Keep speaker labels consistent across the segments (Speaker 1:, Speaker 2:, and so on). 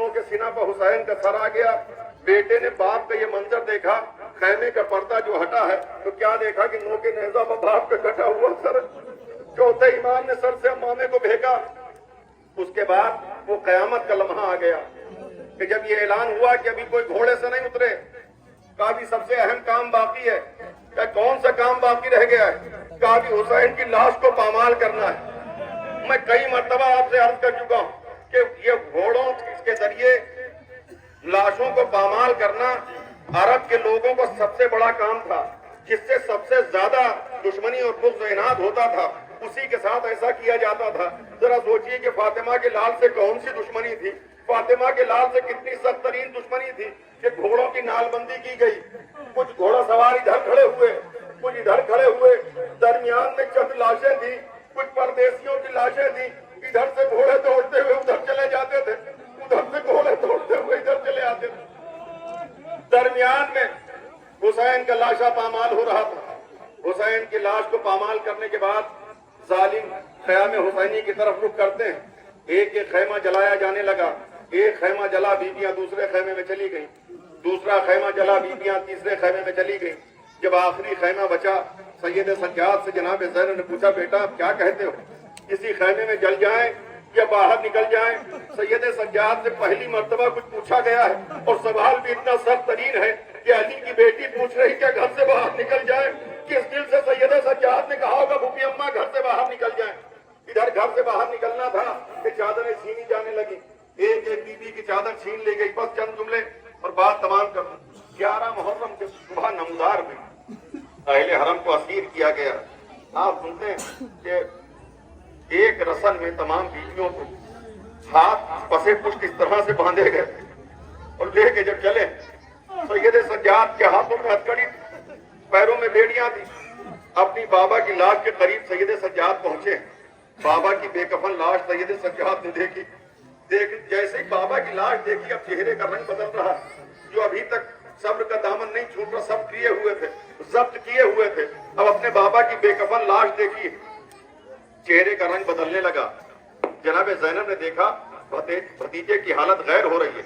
Speaker 1: نو کے سینہ پر حسین کا سر آ گیا. بیٹے نے باپ کا یہ منظر دیکھا, خیمے کا پردہ جو ہٹا ہے تو کیا دیکھا کہ نو کے نیزہ پر باپ کا کٹا ہوا سر. چوتھے امام نے سر سے امامے کو پھینکا. اس کے بعد وہ قیامت کا لمحہ آ گیا کہ جب یہ اعلان ہوا کہ ابھی کوئی گھوڑے سے نہیں اترے, کہا بھی سب سے اہم کام باقی ہے. کہ کون سا کام باقی رہ گیا ہے؟ کہا بھی حسین کی لاش کو پامال کرنا ہے. میں کئی مرتبہ آپ سے عرض کر چکا ہوں کہ یہ گھوڑوں کے ذریعے لاشوں کو پامال کرنا عرب کے لوگوں کو سب سے بڑا کام تھا. جس سے سب سے زیادہ دشمنی اور بغض و عناد ہوتا تھا اسی کے ساتھ ایسا کیا جاتا تھا. ذرا سوچئے کہ فاطمہ کے لال سے کون سی دشمنی تھی, فاطمہ کے لال سے کتنی سخت ترین دشمنی تھی کہ گھوڑوں کی نال بندی کی گئی. کچھ گھوڑا سوار ادھر کھڑے ہوئے, کچھ ادھر کھڑے ہوئے, درمیان میں چند لاشیں تھی, کچھ پردیسیوں کی لاشیں تھی. ادھر سے گھوڑے دوڑتے ہوئے ادھر چلے جاتے تھے, ادھر سے گھوڑے دوڑتے ہوئے ادھر چلے آتے تھے. درمیان میں حسین کا لاشا پامال ہو رہا تھا. حسین کی لاش کو پامال کرنے کے بعد ظالم خیام حسینی کی طرف رخ کرتے ہیں. ایک ایک خیمہ جلایا جانے لگا. ایک خیمہ جلا, بیبیاں دوسرے خیمے میں چلی گئیں. دوسرا خیمہ جلا, بیبیاں تیسرے خیمے میں چلی گئیں. جب آخری خیمہ بچا, سید سجاد سے جناب زینب نے پوچھا, بیٹا آپ کیا کہتے ہو, کسی خیمے میں جل جائیں یا باہر نکل جائیں؟ سید سجاد سے پہلی مرتبہ کچھ پوچھا گیا ہے اور سوال بھی اتنا سخت ترین ہے کہ علی کی بیٹی پوچھ رہی کہ گھر سے باہر نکل جائیں. کس دل سے سید سجاد نے کہا ہوگا بھوپی اماں گھر سے باہر نکل جائیں. ادھر گھر سے باہر نکلنا تھا کہ چادریں چھینی جانے لگی. ایک ایک بیوی کی چادر چھین لی گئی. بس چند جملے اور بات تمام کر دوں. 11 محرم کے صبح نمودار میں اہل حرم کو اسیر کیا گیا. آپ سنتے ہیں کہ ایک رسن میں تمام بیویوں کو ہاتھ پسے پشت اس طرح سے باندھے گئے اور لے کے جب چلے, سید سجاد کے ہاتھوں میں ہتھکڑی, پیروں میں بیڑیاں تھی. اپنی بابا کی لاش کے قریب سید سجاد پہنچے. بابا کی بے کفن لاش سید سجاد نے دیکھی. جیسے ہی بابا کی لاش دیکھی, اب چہرے کا رنگ بدل رہا. جو ابھی تک صبر کا دامن نہیں چھوٹ رہا, سب کیے ہوئے تھے, ضبط کیے ہوئے تھے, اب اپنے بابا کی بے کفن لاش دیکھی, چہرے کا رنگ بدلنے لگا. جناب زینب نے دیکھا بھتیجے کی حالت غیر ہو رہی ہے.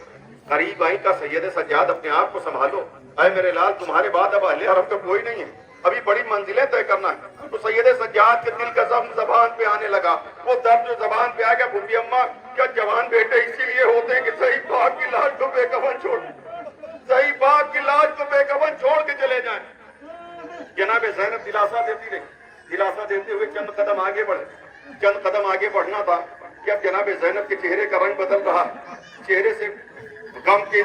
Speaker 1: قریب آئی کا سید سجاد اپنے آپ کو سنبھالو, اے میرے لال تمہارے بعد اب اہل عرب کا کوئی نہیں ہے, ابھی بڑی منزلیں طے کرنا ہے. تو سید سجاد کے دل کا زخم زبان پہ آنے لگا. وہ درد جو زبان پہ آ گیا, بھوپی اماں کیا جوان بیٹے اسی لیے ہوتے ہیں کہ صحیح پاک کی لاش کو بے کفن چھوڑ, صحیح پاک کی لاش کو بے کفن چھوڑ کے چلے جائیں. جناب زینب دلاسا دیتی رہی. دلاسا دیتے ہوئے چند قدم آگے بڑھے. چند قدم آگے بڑھنا تھا کہ اب جناب زینب کے چہرے کا رنگ بدل رہا. چہرے سے غم کے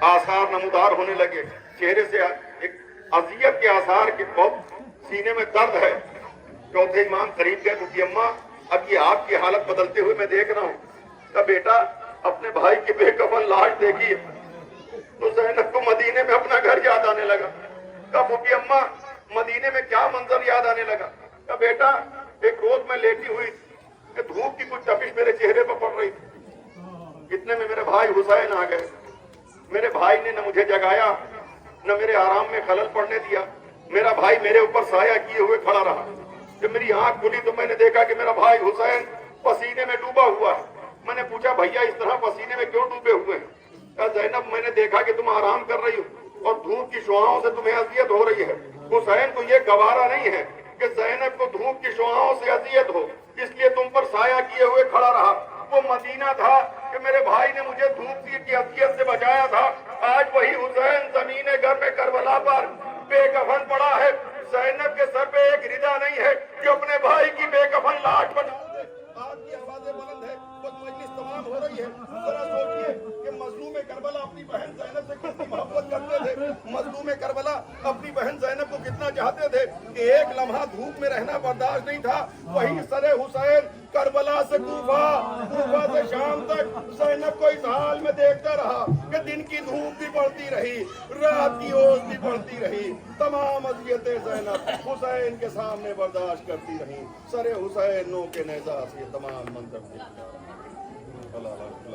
Speaker 1: آثار نمودار ہونے لگے. چہرے سے ایک اذیت کے آثار کے بہت سینے میں درد ہے. چوتھے امام قریب گئے, بھوپی اماں اب یہ آپ کی حالت بدلتے ہوئے میں دیکھ رہا ہوں. کہا بیٹا اپنے بھائی کی بے کفن لاش دیکھی تو زینب کو مدینے میں اپنا گھر یاد آنے لگا. کہا بھوپی اماں مدینے میں کیا منظر یاد آنے لگا؟ کہا بیٹا ایک روز میں لیٹی ہوئی کہ دھوپ کی کچھ تپش میرے چہرے پر پڑ رہی تھی. اتنے میں میرے بھائی حسین آ گئے. میرے بھائی نے نہ مجھے جگایا نہ میرے آرام میں خلل پڑنے دیا. میرا بھائی میرے اوپر سایہ کیے ہوئے کھڑا رہا. جب میری آنکھ کھلی تو میں نے دیکھا کہ میرا بھائی حسین پسینے میں ڈوبا ہوا ہے. میں نے پوچھا بھیا اس طرح پسینے میں کیوں ڈوبے ہوئے ہیں؟ کہا زینب میں نے دیکھا کہ تم آرام کر رہی ہو اور دھوپ کی شعاؤں سے تمہیں اذیت ہو رہی ہے. حسین کو یہ گوارا نہیں ہے کہ زینب کو دھوپ کی شعاؤں سے اذیت ہو, اس لیے تم پر سایہ کیے ہوئے کھڑا رہا. وہ مدینہ تھا کہ میرے بھائی نے مجھے دھوپ کی اذیت سے بچایا تھا. آج وہی حسین زمین گھر میں کربلا پر بے کفن پڑا ہے. زینب کے سر پہ ایک ردا نہیں ہے کہ اپنے بھائی کی بے کفن لاش بنا دے. آج کی آوازیں بلند ہے, بس مجلس تمام ہو رہی ہے. ذرا سوچئے کہ مظلوم کربلا اپنی بہن زینب سے کتنی محبت کرتے تھے. مظلوم کربلا اپنی بہن زینب کو کتنا چاہتے تھے کہ ایک لمحہ دھوپ میں رہنا برداشت نہیں تھا. وہی سر حسین کربلا سے کوفہ, کوفہ سے شام تک زینب کو اس حال میں دیکھتا رہا کہ دن کی دھوپ بھی پڑتی رہی, رات کی اوس بھی پڑتی رہی. تمام اذیتیں زینب حسین کے سامنے برداشت کرتی رہی. سر حسین نو کے نیزہ سے یہ تمام منظر دیکھتا رہا.